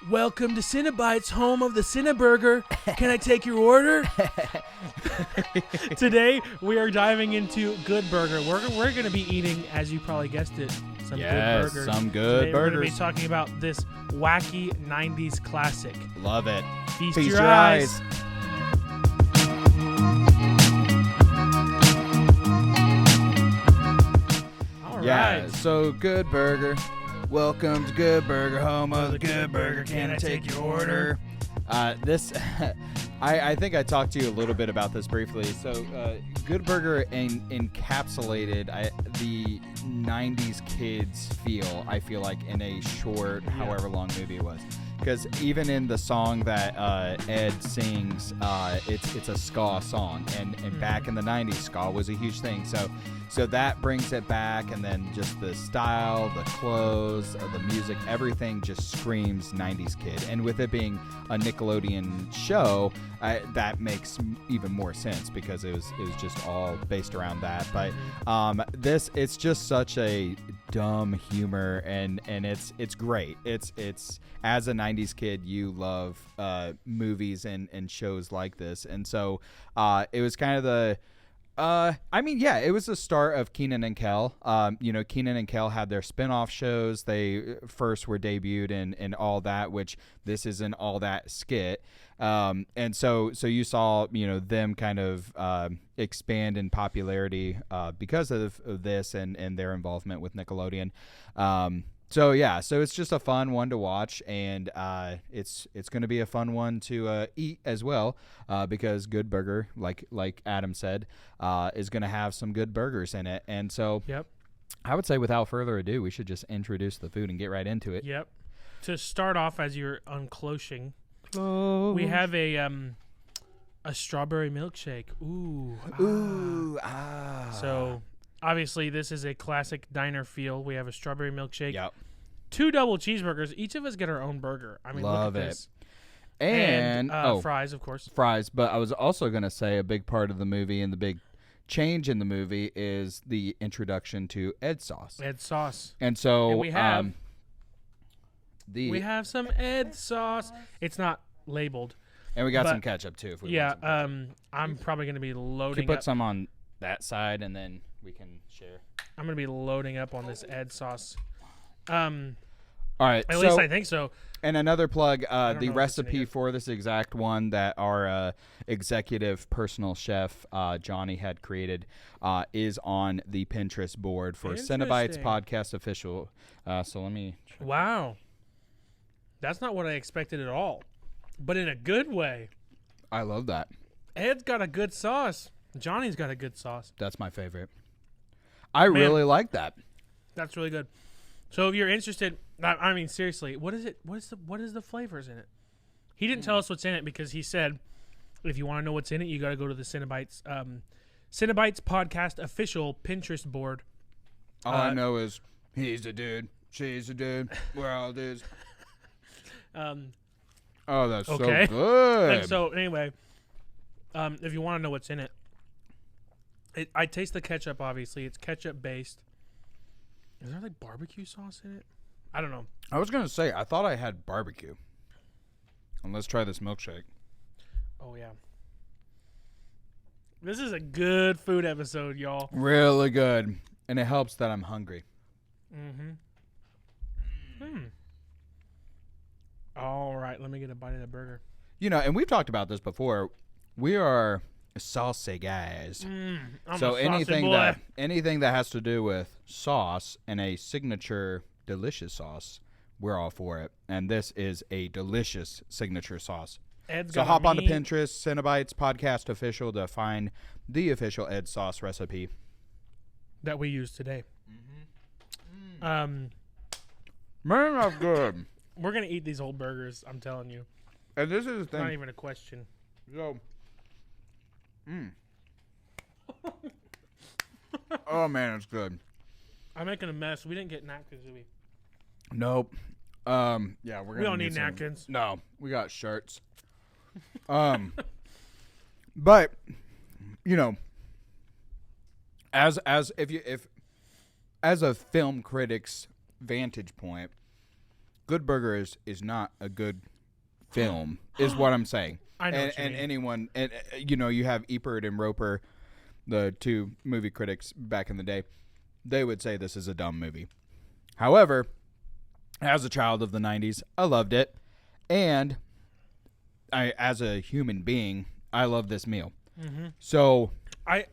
Welcome to CineBites, home of the Cineburger. Can I take your order? Today, we are diving into Good Burger. We're going to be eating, as you probably guessed it, some good burgers. Some good Today, burgers. We're going to be talking about this wacky 90s classic. Love it. Feast your eyes. All Yeah, right. so Good Burger. Welcome to Good Burger, home of the Good Burger. Can I take your order? I think I talked to you a little bit about this briefly. So, Good Burger encapsulated the 90s kids feel, I feel like, in a short, however long movie it was. Because even in the song that Ed sings, it's a ska song, and back in the 90s, ska was a huge thing. So that brings it back, and then just the style, the clothes, the music, everything just screams 90s kid. And with it being a Nickelodeon show, that makes even more sense because it was just all based around that. But it's just such a dumb humor, and it's great. It's as a 90s kid, you love movies and shows like this, and so it was kind of the it was the start of Kenan and Kel. Kenan and Kel had their spin-off shows. They first were debuted in All That, which this is an All That skit. And so you saw, them kind of expand in popularity because of this and their involvement with Nickelodeon. So it's just a fun one to watch, and it's going to be a fun one to eat as well, because Good Burger, like Adam said, is going to have some good burgers in it. And so I would say without further ado, we should just introduce the food and get right into it. Yep. To start off, as you're uncloaching, we have a strawberry milkshake. Ooh. So obviously, this is a classic diner feel. We have a strawberry milkshake. Yep. 2 double cheeseburgers. Each of us get our own burger. I mean, Love look at it. this. And fries, of course. Fries. But I was also going to say a big part of the movie and the big change in the movie is the introduction to Ed sauce. Ed sauce. And so And we have some Ed sauce. It's not labeled. And we got some ketchup too. If we want some I'm probably going to be loading Can put up. some on that side, and then we can share. I'm going to be loading up on this Ed sauce. All right. At least I think so. And another plug, the know if it's in recipe here. for this exact one that our executive personal chef, Johnny, had created is on the Pinterest board for CineBites Interesting. Podcast Official. So let me check. Wow. That's not what I expected at all, but in a good way. I love that. Ed's got a good sauce. Johnny's got a good sauce. That's my favorite. I really like that. That's really good. So if you're interested, I mean seriously, what is it? What is the flavors in it? He didn't tell us what's in it because he said if you want to know what's in it, you got to go to the CineBites Podcast Official Pinterest board. All I know is he's a dude, she's a dude, we're all dudes. Oh, that's Okay. so good. And so anyway, if you want to know what's in it, I taste the ketchup. Obviously, it's ketchup based. Is there like barbecue sauce in it? I don't know. I was going to say, I thought I had barbecue. And let's try this milkshake. Oh, yeah. This is a good food episode, y'all. Really good. And it helps that I'm hungry. All right, let me get a bite of the burger. And we've talked about this before. We are saucy guys. I'm So a saucy boy. anything that has to do with sauce and a signature delicious sauce, we're all for it. And this is a delicious signature sauce. Ed's So got hop onto meat. Pinterest, CineBites Podcast Official, to find the official Ed sauce recipe that we use today. Man, that's good. We're gonna eat these whole burgers. I'm telling you, And this is the it's not thing. even a question. So, oh man, it's good. I'm making a mess. We didn't get napkins, did we? Nope. Yeah, we're gonna. We don't need some- napkins. No, we got shirts. But as a film critic's vantage point, Good Burger is not a good film, is what I'm saying. I know what you and mean. anyone, and you have Ebert and Roper, the two movie critics back in the day, they would say this is a dumb movie. However, as a child of the 90s, I loved it. And as a human being, I love this meal. Mm-hmm. So I it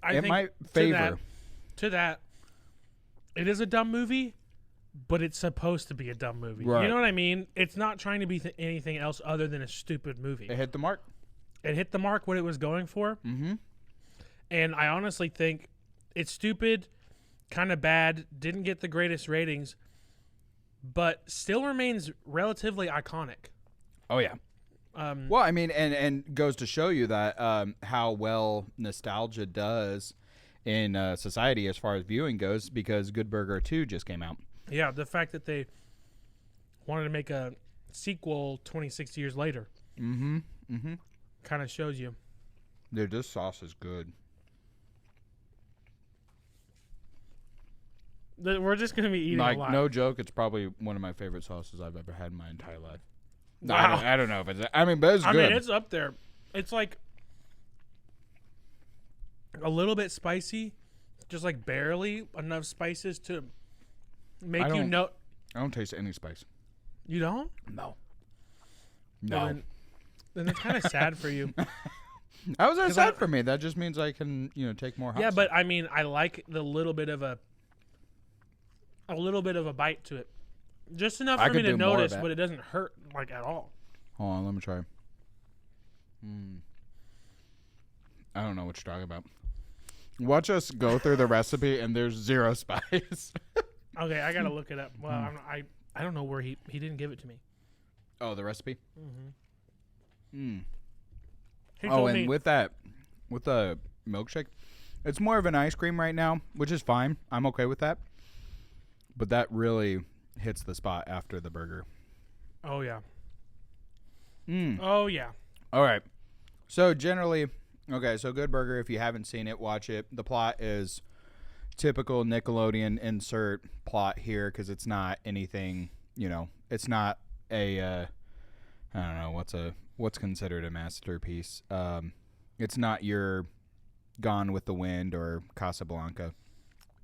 think might favor. To that, it is a dumb movie, but it's supposed to be a dumb movie. Right. You know what I mean? It's not trying to be anything else other than a stupid movie. It hit the mark. It hit the mark what it was going for. Mm-hmm. And I honestly think it's stupid, kind of bad, didn't get the greatest ratings, but still remains relatively iconic. Oh, yeah. Well, I mean, and goes to show you that how well nostalgia does in society as far as viewing goes, because Good Burger 2 just came out. Yeah, the fact that they wanted to make a sequel 26 years later kind of shows you. Dude, this sauce is good. We're just going to be eating Like, a lot. no joke, it's probably one of my favorite sauces I've ever had in my entire life. Wow. I don't know if it's... I mean, but it's good. I mean, it's up there. It's like a little bit spicy, just like barely enough spices to make you know. I don't taste any spice. You don't? No. Then it's kind of sad for you. That was sad for me. That just means I can, take more hot Yeah, sauce. but I mean, I like the little bit of a bite to it. Just enough I for me could to do more of notice, that. but it doesn't hurt like at all. Hold on, let me try. I don't know what you're talking about. Watch us go through the recipe, and there's zero spice. Okay, I gotta look it up. Well, I don't know where he didn't give it to me. Oh, the recipe? He Oh, told and me, with the milkshake, it's more of an ice cream right now, which is fine. I'm okay with that. But that really hits the spot after the burger. oh yeah, oh yeah. All right. So generally, so Good Burger, if you haven't seen it, watch it. The plot is typical Nickelodeon insert plot here, because it's not anything, it's not a, I don't know, what's considered a masterpiece. It's not your Gone with the Wind or Casablanca.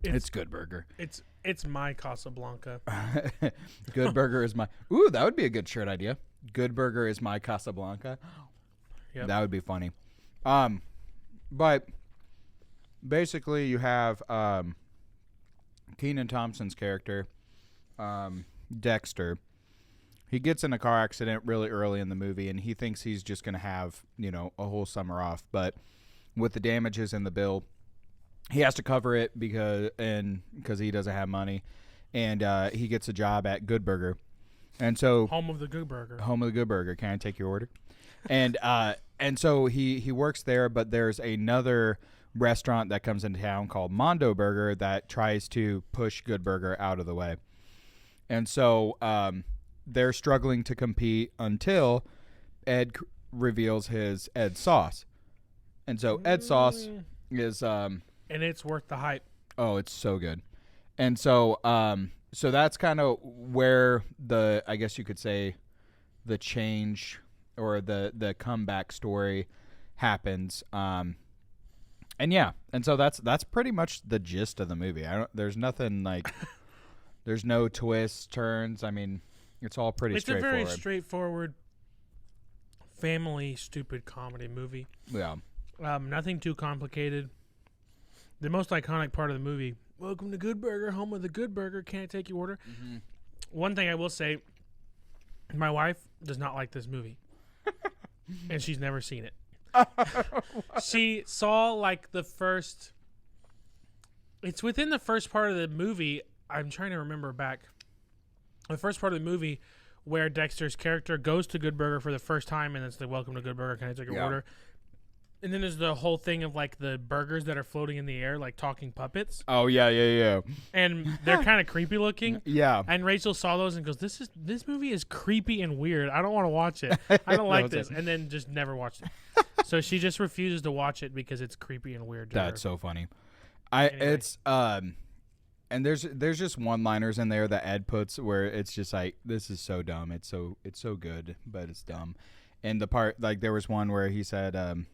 It's Good Burger. It's my Casablanca. Good Burger is my... Ooh, that would be a good shirt idea. Good Burger is my Casablanca. Yep. That would be funny. But basically you have Kenan Thompson's character, Dexter. He gets in a car accident really early in the movie, and he thinks he's just going to have, a whole summer off. But with the damages in the bill, he has to cover it because he doesn't have money, and he gets a job at Good Burger, and so Home of the Good Burger. Home of the Good Burger. Can I take your order? And so he works there, but there's another restaurant that comes into town called Mondo Burger that tries to push Good Burger out of the way, and so they're struggling to compete until Ed reveals his Ed sauce, and so Ed sauce is and it's worth the hype. Oh, it's so good. And so so that's kind of where I guess you could say the change or the comeback story happens. And so that's pretty much the gist of the movie. There's nothing like there's no twists, turns. I mean, it's all pretty straightforward. It's a very straightforward family stupid comedy movie. Yeah. Nothing too complicated. The most iconic part of the movie, welcome to Good Burger, home of the Good Burger, can't take your order. Mm-hmm. One thing I will say, my wife does not like this movie. And she's never seen it. She saw like it's within the first part of the movie, I'm trying to remember back, the first part of the movie where Dexter's character goes to Good Burger for the first time, and it's the welcome to Good Burger, can I take your order? And then there's the whole thing of like the burgers that are floating in the air, like talking puppets. Oh yeah. And they're kind of creepy looking. Yeah. And Rachel saw those and goes, "This movie is creepy and weird. I don't want to watch it. I don't like this." And then just never watched it. So she just refuses to watch it because it's creepy and weird. That's so funny. Anyway. It's And there's just one-liners in there that Ed puts where it's just like, this is so dumb. It's so good, but it's dumb. And the part, like, there was one where he said, don't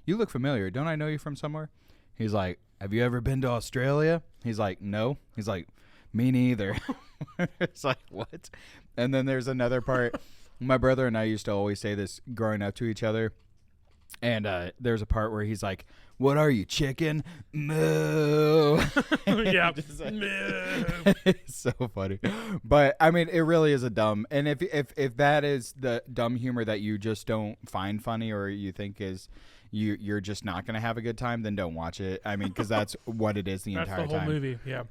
you look familiar? Don't I know you from somewhere? He's like, have you ever been to Australia? He's like, no. He's like, me neither. It's like, what? And then there's another part. My brother and I used to always say this growing up to each other. And there's a part where he's like, what are you, chicken? Moo. Yeah. Moo. It's so funny. But, I mean, it really is a dumb. And if that is the dumb humor that you just don't find funny or you think is you're just not going to have a good time, then don't watch it. I mean, because that's what it is the entire time. That's the whole movie, yeah.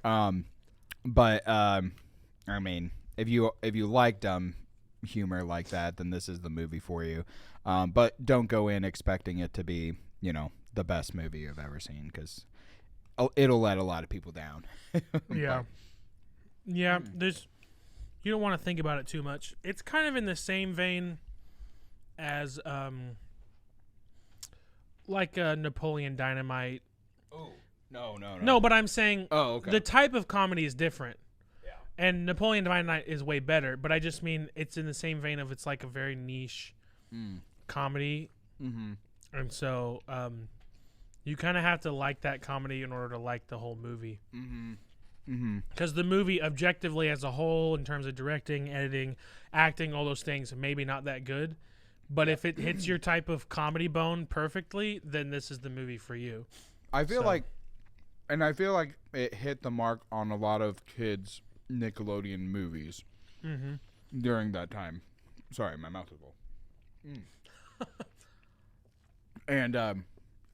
But, I mean, if you like dumb humor like that, then this is the movie for you. But don't go in expecting it to be, the best movie you've ever seen, because it'll let a lot of people down. Yeah. Yeah, you don't want to think about it too much. It's kind of in the same vein as like Napoleon Dynamite. Oh, no. No, but I'm saying okay. The type of comedy is different. Yeah. And Napoleon Dynamite is way better, but I just mean it's in the same vein of it's like a very niche comedy. Mm-hmm. And so you kind of have to like that comedy in order to like the whole movie. Mm-hmm. Mm-hmm. Because the movie, objectively as a whole, in terms of directing, editing, acting, all those things, maybe not that good. But if it hits your type of comedy bone perfectly, then this is the movie for you. I feel like it hit the mark on a lot of kids' Nickelodeon movies during that time. Sorry, my mouth is full. And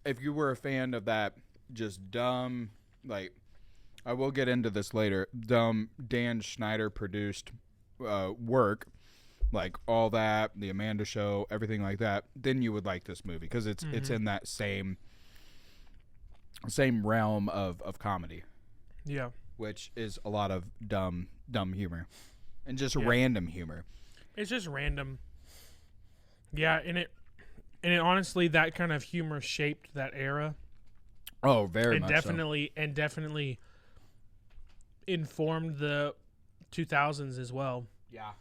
if you were a fan of that just dumb, like, I will get into this later, dumb Dan Schneider produced work, like all that, the Amanda Show, everything like that, then you would like this movie because it's in that same realm of comedy. Yeah. Which is a lot of dumb humor and just random humor. It's just random. Yeah, and it honestly, that kind of humor shaped that era. Oh, very much definitely, so. And definitely informed the 2000s as well. Yeah.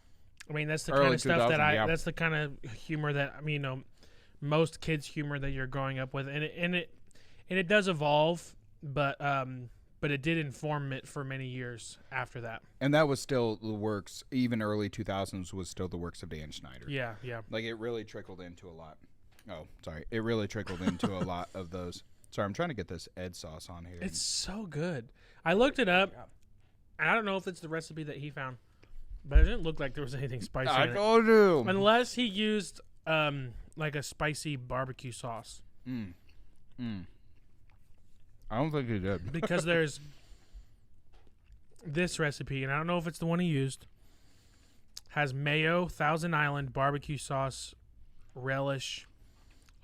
I mean, that's the kind of stuff that that's the kind of humor that, I mean, most kids' humor that you're growing up with. And it does evolve, but it did inform it for many years after that. And that was still the works, even early 2000s was still the works of Dan Schneider. Yeah, yeah. Like, it really trickled into a lot. Oh, sorry. It really trickled into a lot of those. Sorry, I'm trying to get this Ed sauce on here. It's so good. I looked it up, and I don't know if it's the recipe that he found, but it didn't look like there was anything spicy in it. I told you. Unless he used, like a spicy barbecue sauce. I don't think he did. Because there's this recipe, and I don't know if it's the one he used, has mayo, Thousand Island, barbecue sauce, relish,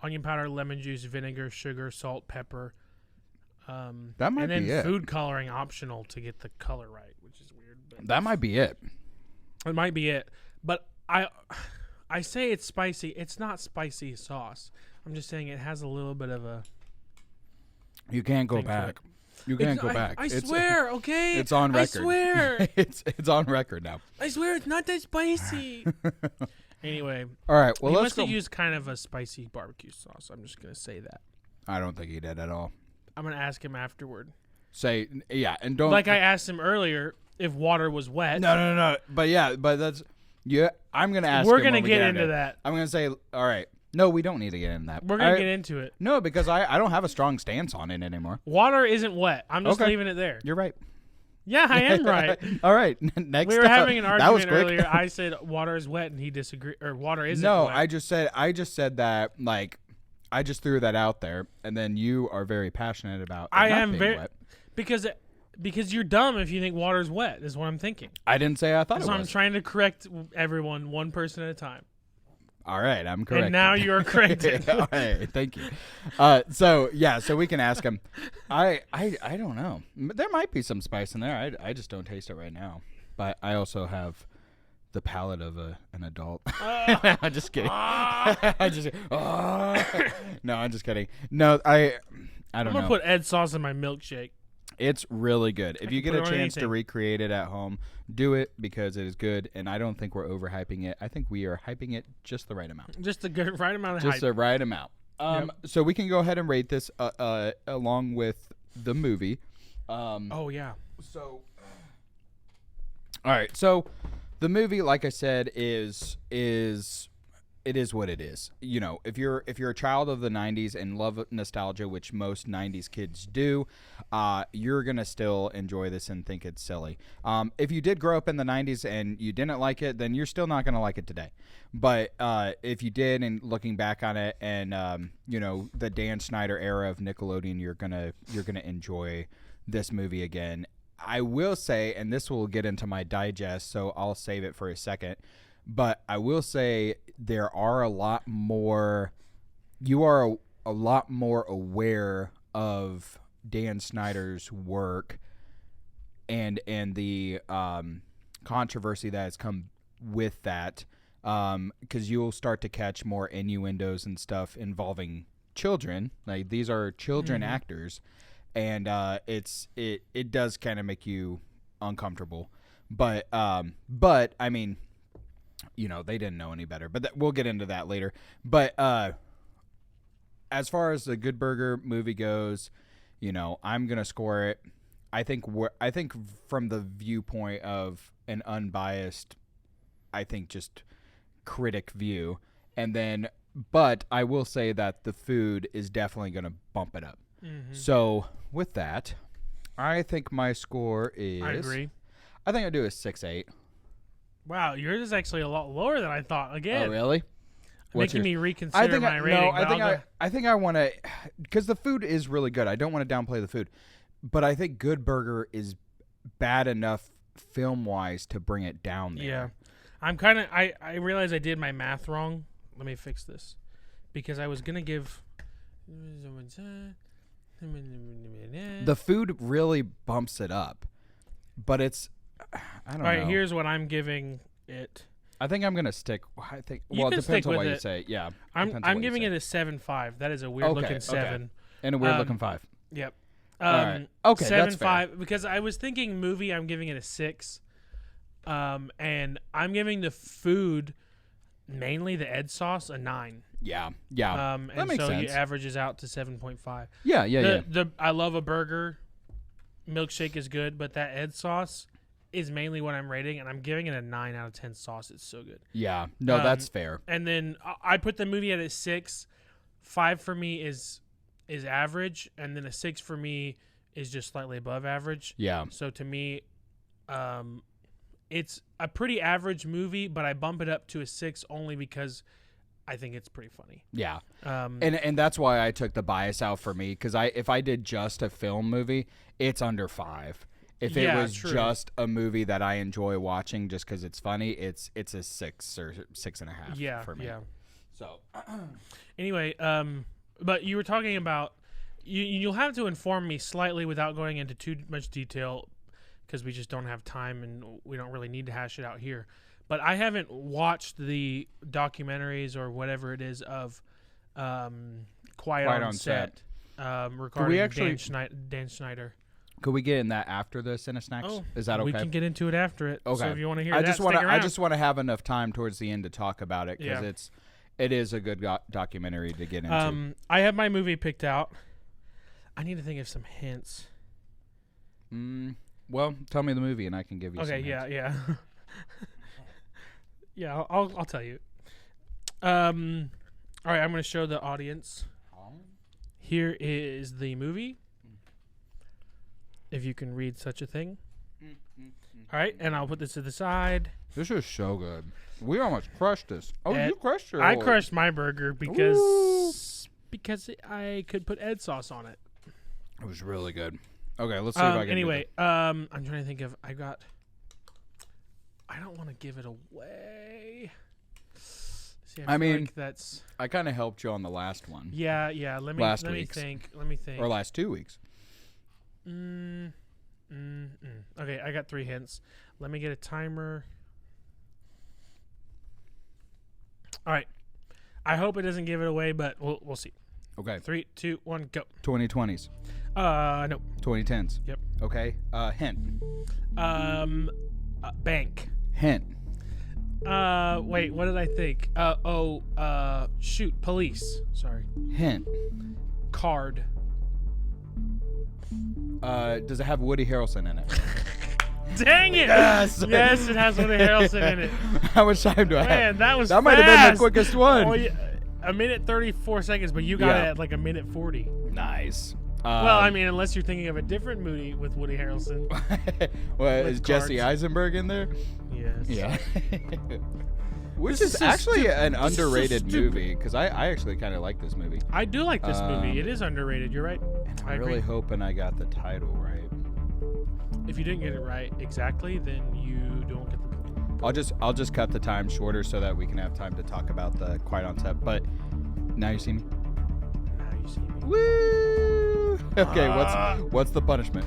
onion powder, lemon juice, vinegar, sugar, salt, pepper. That might be it. And then food coloring optional to get the color right, which is weird. But that might be it. It might be it. But I say it's spicy. It's not spicy sauce. I'm just saying it has a little bit of a... You can't go back. You can't go back. I swear, okay? It's on record. I swear. It's on record now. I swear it's not that spicy. Anyway. All right. Well, he let's must have used kind of a spicy barbecue sauce. I'm just going to say that. I don't think he did at all. I'm going to ask him afterward. Say, yeah, and don't... Like I asked him earlier if water was wet. No. But that's... Yeah, I'm going to ask him. We're going to get into that. I'm going to say, all right. No, we don't need to get into that. We're going to get into it. No, because I don't have a strong stance on it anymore. Water isn't wet. I'm just leaving it there. You're right. Yeah, I am right. All right. Next we were having an argument earlier. I said water is wet, and he disagreed. Or water isn't wet. No, I just said that, like, I just threw that out there, and then you are very passionate about it not being wet. Because you're dumb if you think water's wet, is what I'm thinking. I didn't say I thought it was. So I'm trying to correct everyone one person at a time. All right, I'm correct. And now you're corrected. All right, thank you. So we can ask him. I don't know. There might be some spice in there. I just don't taste it right now. But I also have the palate of an adult. I'm just kidding. No, I'm just kidding. No, I don't know. I'm gonna put Ed sauce in my milkshake. It's really good. If you get a put it on chance to anything. recreate it at home, do it because it is good. And I don't think we're overhyping it. I think we are hyping it just the right amount. Just the good right amount of Just hype. the right amount. So we can go ahead and rate this along with the movie. Oh yeah. So, all right. So, the movie, like I said, is it is what it is. You know, if you're a child of the '90s and love nostalgia, which most '90s kids do, you're gonna still enjoy this and think it's silly. If you did grow up in the '90s and you didn't like it, then you're still not gonna like it today. But if you did, and looking back on it, and you know, the Dan Snyder era of Nickelodeon, you're gonna enjoy this movie again. I will say, and this will get into my digest, so I'll save it for a second. But I will say there are a lot more. You are a lot more aware of Dan Snyder's work and the controversy that has come with that, because you'll start to catch more innuendos and stuff involving children. Like, these are children actors, and it does kind of make you uncomfortable. But I mean, you know, they didn't know any better. But we'll get into that later. But as far as the Good Burger movie goes, you know, I'm gonna score it. I think from the viewpoint of an unbiased, I think just critic view, and then, but I will say that the food is definitely gonna bump it up. So with that, I think my score is. I agree. I think I do a 6.8. Wow, yours is actually a lot lower than I thought. Again, Oh, really? making me reconsider my rating. No, but I think I want to, because the food is really good. I don't want to downplay the food, but I think Good Burger is bad enough film wise to bring it down there. Yeah, I'm kind of. I realize I did my math wrong. Let me fix this, because I was gonna give. The food really bumps it up, but it's. I don't know. All right, here's what I'm giving it. I think I'm gonna stick. I think. You Well, it can depends stick on with what you it. say. Yeah. I'm giving it a 7.5. That is a weird looking 7. And a weird looking 5. Yep. right. Okay, that's fair. 7.5, because I was thinking movie. I'm giving it a 6. And I'm giving the food, mainly the Ed sauce, a 9. Yeah. And that makes so sense. it averages out to 7.5. Yeah. I love a burger. Milkshake is good, but that Ed sauce is mainly what I'm rating, and I'm giving it a 9 out of 10 sauce. It's so good. Yeah. No, that's fair. And then I put the movie at a 6. 5 for me is average, and then a 6 for me is just slightly above average. Yeah. So to me, it's a pretty average movie, but I bump it up to a 6 only because I think it's pretty funny. Yeah. And that's why I took the bias out for me, because if I did just a film movie, it's under 5. If it was true. just a movie that I enjoy watching just because it's funny, it's a 6 or 6.5 for me. Yeah. So Anyway, but you were talking about you'll have to inform me slightly without going into too much detail, because we just don't have time and we don't really need to hash it out here. But I haven't watched the documentaries or whatever it is of Quiet on Set regarding Dan Schneider. could we get in that after the Cinesnacks? Oh, Is that okay? We can get into it after it. Okay. So if you want to hear I that, just stick around. I just want to have enough time towards the end to talk about it, because Yeah. it is a good documentary to get into. I have my movie picked out. I need to think of some hints. Well, tell me the movie and I can give you some hints. Yeah. Yeah, I'll tell you. All right, I'm going to show the audience. Here is the movie. If you can read such a thing. All right, and I'll put this to the side. This is so good. We almost crushed this. Oh, you crushed your I crushed my burger because I could put Ed sauce on it. It was really good. Okay, let's see if I can Anyway, I'm trying to think of I don't want to give it away. See, I mean, like that's I kind of helped you on the last one. yeah. Let me think. Or last 2 weeks. Okay, I got 3 hints. Let me get a timer. All right. I hope it doesn't give it away, but we'll see. Okay. 3, 2, 1, go. 2020s. No. 2010s. Yep. Okay. Hint. Bank. Hint. Wait, what did I think? Shoot, police. Sorry. Hint. Card. Does it have Woody Harrelson in it? Dang it! Yes! Yes, it has Woody Harrelson in it. How much time do I have? Man, that might have been the quickest one. Oh, yeah, a minute 34 seconds, but you got it at like a minute 40. Nice. Well, I mean, unless you're thinking of a different movie with Woody Harrelson. Well, with is Jesse Eisenberg in there? Yes. Yeah. Which This is is so actually stupid. an This is so underrated stupid. movie because I actually kind of like this movie. I do like this movie. It is underrated. You're right. And I I'm really agree. hoping I got the title right. If you didn't get it right exactly, then you don't get the point. I'll just cut the time shorter so that we can have time to talk about the Quiet on Set. But now you see me. Now you see me. Woo! Okay, what's the punishment?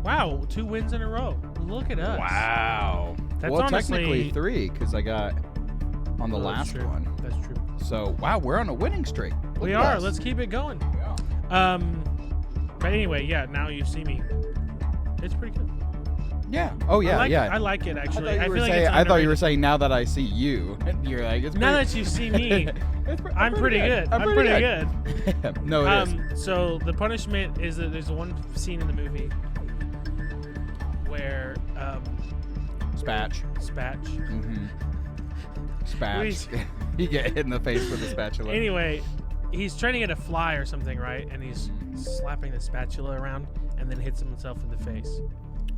Wow, 2 wins in a row. Look at us. Wow. That's well, honestly technically 3 because I got on the Oh, that's last true. one. That's true. So wow, we're on a winning streak. Look We at are. us. Let's keep it going. Yeah. But anyway, yeah. Now you see me. It's pretty good. Yeah. Oh yeah. I like it actually. I feel like I it's thought you were underrated. saying now that I see you. You're like it's Now pretty, that you see me, I'm pretty good. I'm I'm pretty good. No, it is. So the punishment is that there's one scene in the movie where Spatch. Spatch. Spatch. You get hit in the face with a spatula. Anyway, he's trying to get a fly or something, right? And he's slapping the spatula around and then hits himself in the face.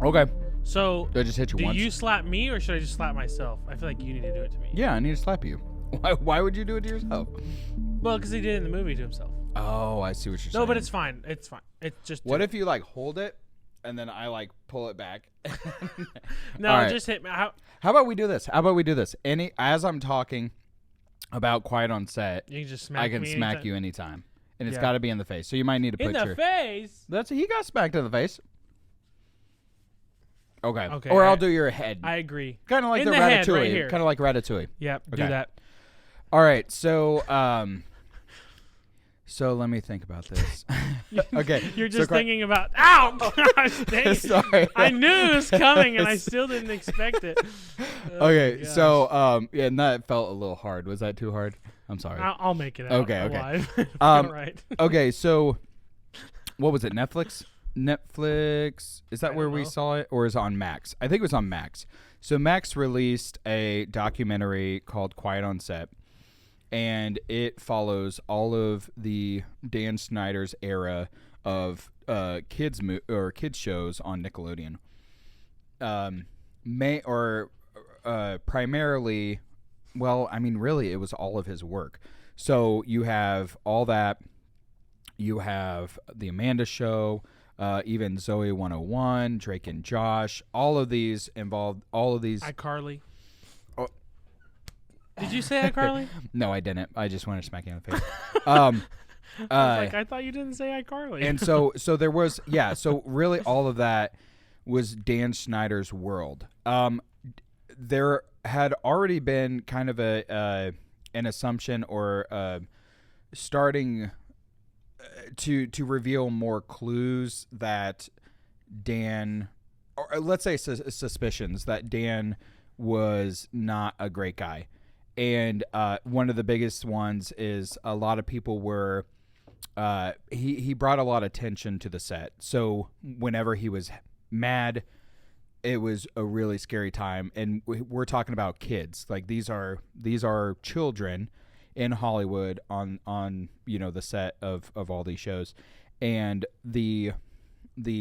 Okay. So Did I just hit you do once? you slap me or should I just slap myself? I feel like you need to do it to me. Yeah, I need to slap you. Why would you do it to yourself? Well, because he did it in the movie to himself. Oh, I see what you're saying. No, but it's fine. It's fine. It's just. What if you like hold it and then I like pull it back? No, All right. just hit me. How about we do this? As I'm talking about Quiet on Set, you can just smack I can me smack anytime. you anytime, and it's Yeah. got to be in the face. So you might need to put In the your. face. He got smacked in the face. Okay. Okay, Or I'll do your head. I agree. Kind of like in the the head, Ratatouille. right here. Kind of like Ratatouille. Yep. Okay. Do that. All right. So so let me think about this. Okay. You're so just thinking about. Ow! Gosh, dang it. Sorry. I knew it was coming, and I still didn't expect it. Oh Okay. my gosh. So yeah, and that felt a little hard. Was that too hard? I'm sorry. I'll make it out. Okay, okay. Alive. All right. Okay. So what was it? Netflix. Is that I where don't we know. saw it, or is it on Max? I think it was on Max. So Max released a documentary called Quiet on Set, and it follows all of the Dan Snyder's era of kids shows on Nickelodeon. Primarily, well, I mean, really, it was all of his work. So you have all that. You have the Amanda Show. Even Zoe 101, Drake and Josh, all of these involved iCarly. Oh. Did you say iCarly? No, I didn't. I just wanted to smack you in the face. I was like, I thought you didn't say iCarly. And so there was, so really all of that was Dan Snyder's world. There had already been kind of an assumption or starting to reveal more clues that Dan, or let's say suspicions that Dan was not a great guy. And one of the biggest ones is a lot of people were, he brought a lot of tension to the set. So whenever he was mad, it was a really scary time. And we're talking about kids. Like these are children in Hollywood on the set of all these shows. And the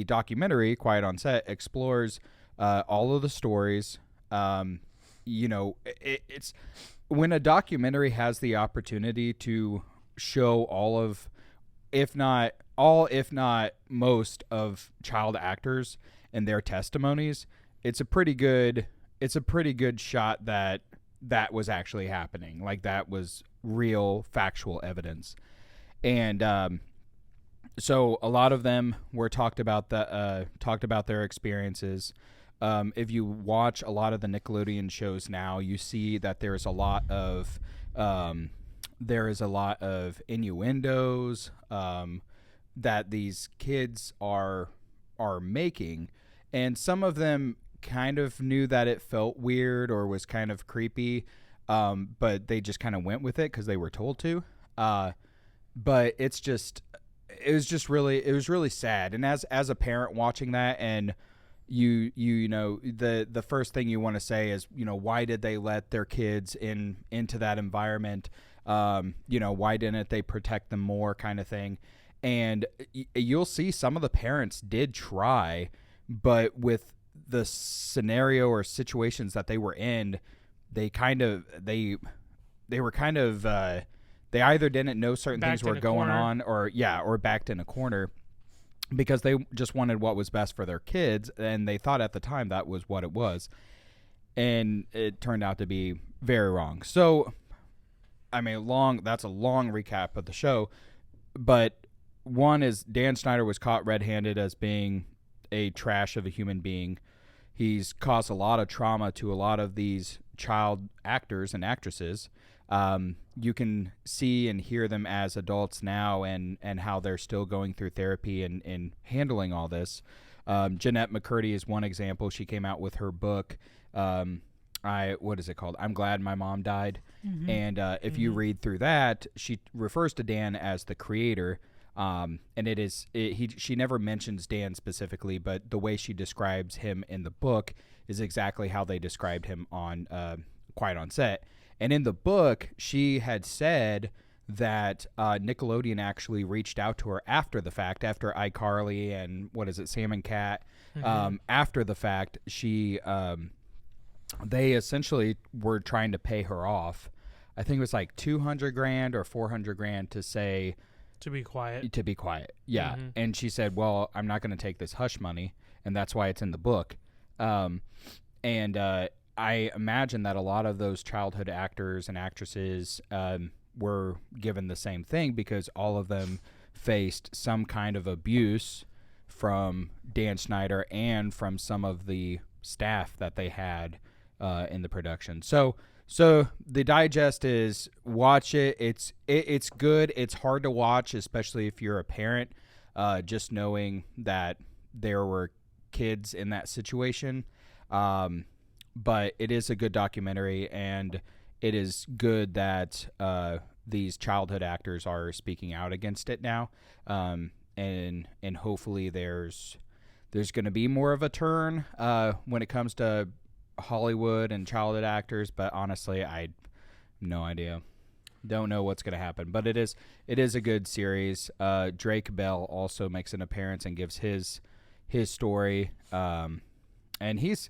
documentary Quiet on Set explores all of the stories. It's when a documentary has the opportunity to show all of, if not most of child actors and their testimonies, it's a pretty good shot that was actually happening. Like that was real factual evidence. And so a lot of them were talked about their experiences. If you watch a lot of the Nickelodeon shows now, you see that there is a lot of innuendos that these kids are are making, and some of them kind of knew that it felt weird or was kind of creepy, but they just kind of went with it because they were told to. But it was really sad. And as a parent watching that, and you know, the first thing you want to say is, you know, why did they let their kids into that environment? You know, why didn't they protect them more, kind of thing. And you'll see some of the parents did try, but with the scenario or situations that they were in, they either didn't know certain things were going on, or backed in a corner, because they just wanted what was best for their kids, and they thought at the time that was what it was, and it turned out to be very wrong. So, I mean, that's a long recap of the show, but one is Dan Schneider was caught red-handed as being a trash of a human being. He's caused a lot of trauma to a lot of these child actors and actresses. You can see and hear them as adults now, and how they're still going through therapy and handling all this. Jeanette McCurdy is one example. She came out with her book, what is it called? I'm Glad My Mom Died. Mm-hmm. And if you read through that, she refers to Dan as the creator. And she never mentions Dan specifically, but the way she describes him in the book is exactly how they described him on Quiet on Set. And in the book, she had said that Nickelodeon actually reached out to her after the fact, after iCarly and Sam and Cat. Mm-hmm. After the fact, they essentially were trying to pay her off. I think it was like $200,000 or $400,000 to say to be quiet. Yeah. Mm-hmm. And she said, well, I'm not going to take this hush money, and that's why it's in the book. I imagine that a lot of those childhood actors and actresses were given the same thing, because all of them faced some kind of abuse from Dan Schneider and from some of the staff that they had in the production. So the digest is, watch it. It's good. It's hard to watch, especially if you're a parent, just knowing that there were kids in that situation. But it is a good documentary, and it is good that these childhood actors are speaking out against it now, and hopefully there's going to be more of a turn when it comes to Hollywood and childhood actors. But honestly, I have no idea. Don't know what's going to happen. But it is a good series. Drake Bell also makes an appearance and gives his story, and he's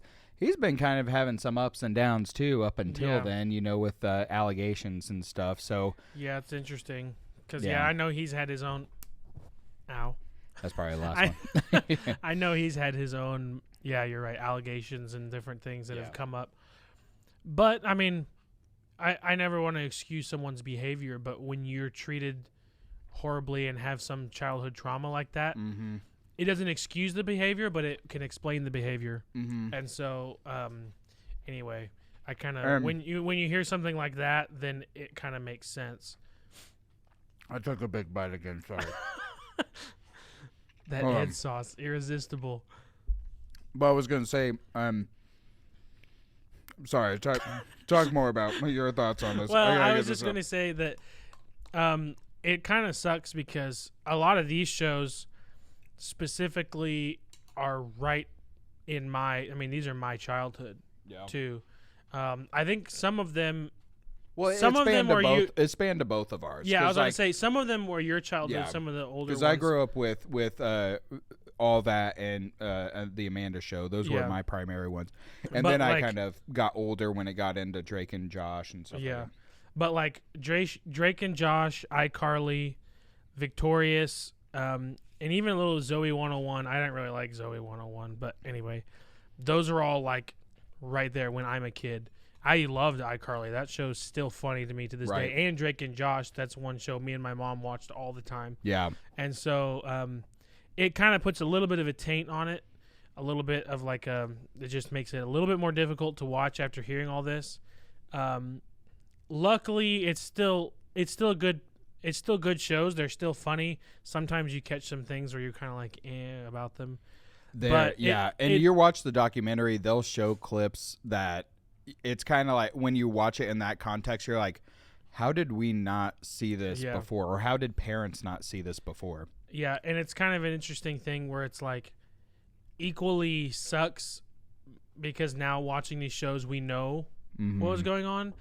been kind of having some ups and downs too up until then, you know, with allegations and stuff. So yeah, it's interesting because I know he's had his own. Ow, that's probably the last one. I know he's had his own. Yeah, you're right. Allegations and different things that have come up. But I mean, I never want to excuse someone's behavior, but when you're treated horribly and have some childhood trauma like that. Mm-hmm. It doesn't excuse the behavior, but it can explain the behavior. Mm-hmm. And so, anyway, I kind of when you hear something like that, then it kind of makes sense. I took a big bite again. Sorry. That head sauce, irresistible. But I was gonna say, sorry. Talk more about your thoughts on this. Well, I was just gonna say that, it kind of sucks because a lot of these shows specifically are right in these are my childhood too. I think some of them it spanned to both of ours. Yeah, I was going to say some of them were your childhood, some of the older ones. Because I grew up with All That and the Amanda Show. Those were my primary ones. And then I kind of got older when it got into Drake and Josh and stuff like that. But like Drake and Josh, iCarly, Victorious, and even a little Zoe 101. I didn't really like Zoe 101, but anyway, those are all like right there when I'm a kid. I loved iCarly. That show's still funny to me to this day. And Drake and Josh, that's one show me and my mom watched all the time. Yeah. And so it kind of puts a little bit of a taint on it, a little bit of like it just makes it a little bit more difficult to watch after hearing all this. Luckily, it's still good. It's still good shows. They're still funny. Sometimes you catch some things where you're kind of like about them. But you watch the documentary, they'll show clips that it's kind of like when you watch it in that context, you're like, how did we not see this before? Or how did parents not see this before? Yeah, and it's kind of an interesting thing where it's like equally sucks because now watching these shows, we know what was going on,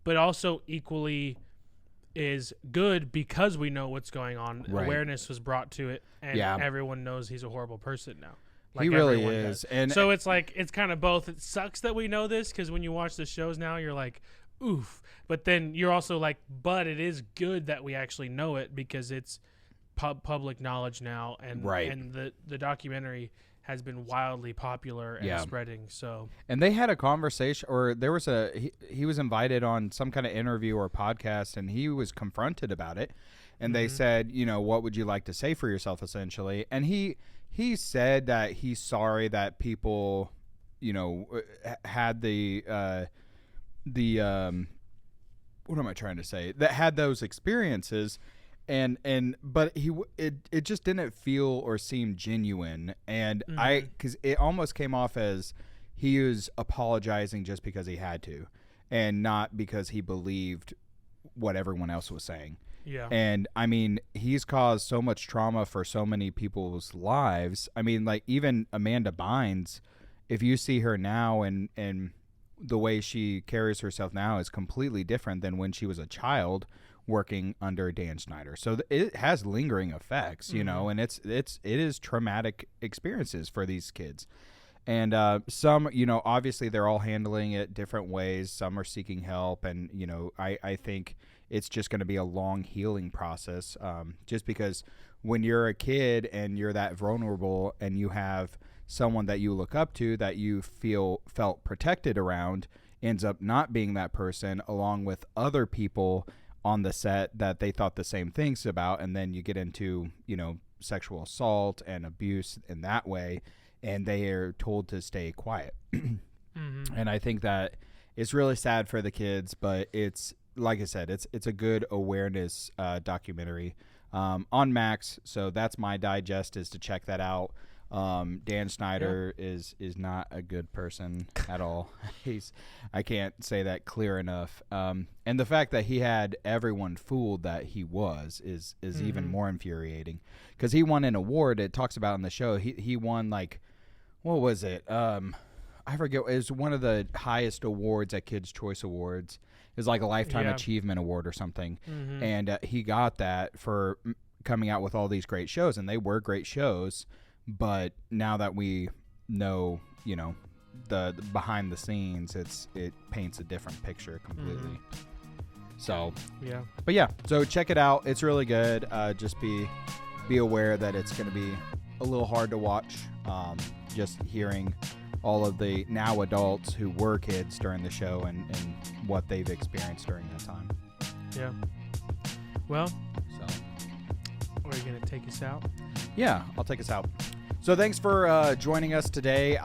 but also equally is good because we know what's going on. Right. Awareness was brought to it, and everyone knows he's a horrible person now. Like he really is. Does. And so it's like, it's kind of both. It sucks that we know this because when you watch the shows now, you're like, oof. But then you're also like, but it is good that we actually know it because it's public knowledge now. And and the documentary has been wildly popular and spreading. So, and they had a conversation, or there was he was invited on some kind of interview or podcast, and he was confronted about it. And they said, you know, what would you like to say for yourself, essentially? And he said that he's sorry that people, you know, had the what am I trying to say? That had those experiences, but it just didn't feel or seem genuine, and because it almost came off as he was apologizing just because he had to, and not because he believed what everyone else was saying. Yeah. And I mean, he's caused so much trauma for so many people's lives. I mean, like even Amanda Bynes, if you see her now and the way she carries herself now is completely different than when she was a child working under Dan Snyder. So it has lingering effects, you know, and it is traumatic experiences for these kids. And some, you know, obviously they're all handling it different ways. Some are seeking help, and you know, I think it's just going to be a long healing process, just because when you're a kid and you're that vulnerable and you have someone that you look up to that you felt protected around ends up not being that person, along with other people on the set that they thought the same things about, and then you get into, you know, sexual assault and abuse in that way, and they are told to stay quiet. And I think that it's really sad for the kids, but it's, like I said, it's a good awareness documentary on Max. So that's my digest, is to check that out. Dan Snyder is not a good person at all. I can't say that clear enough. And the fact that he had everyone fooled that he is even more infuriating, because he won an award. It talks about in the show. He won, like, what was it? I forget. It was one of the highest awards at Kids' Choice Awards. It was like a Lifetime Achievement Award or something. And he got that for coming out with all these great shows, and they were great shows. But now that we know, you know, the behind the scenes, it paints a different picture completely. So so check it out. It's really good. Just be aware that it's going to be a little hard to watch. Just hearing all of the now adults who were kids during the show and what they've experienced during that time. Yeah. Well, so are you going to take us out? Yeah, I'll take us out. So thanks for joining us today.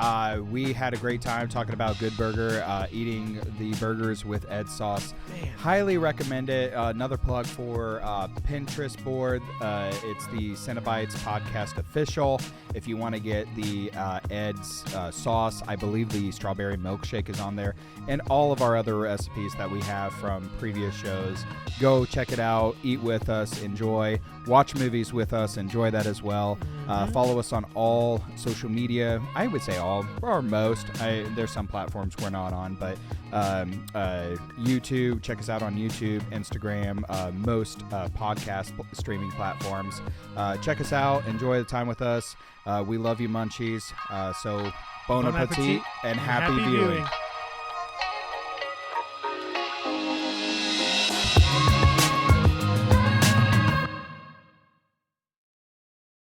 We had a great time talking about Good Burger, eating the burgers with Ed sauce. Man. Highly recommend it. Another plug for Pinterest board. It's the CineBites Podcast Official. If you want to get the Ed's sauce, I believe the strawberry milkshake is on there, and all of our other recipes that we have from previous shows. Go check it out. Eat with us. Enjoy. Watch movies with us. Enjoy that as well. Follow us on all social media. I would say all, or most. There's some platforms we're not on, but YouTube. Check us out on YouTube, Instagram, most podcast streaming platforms. Check us out. Enjoy the time with us. We love you, munchies. So bon appetit and happy viewing.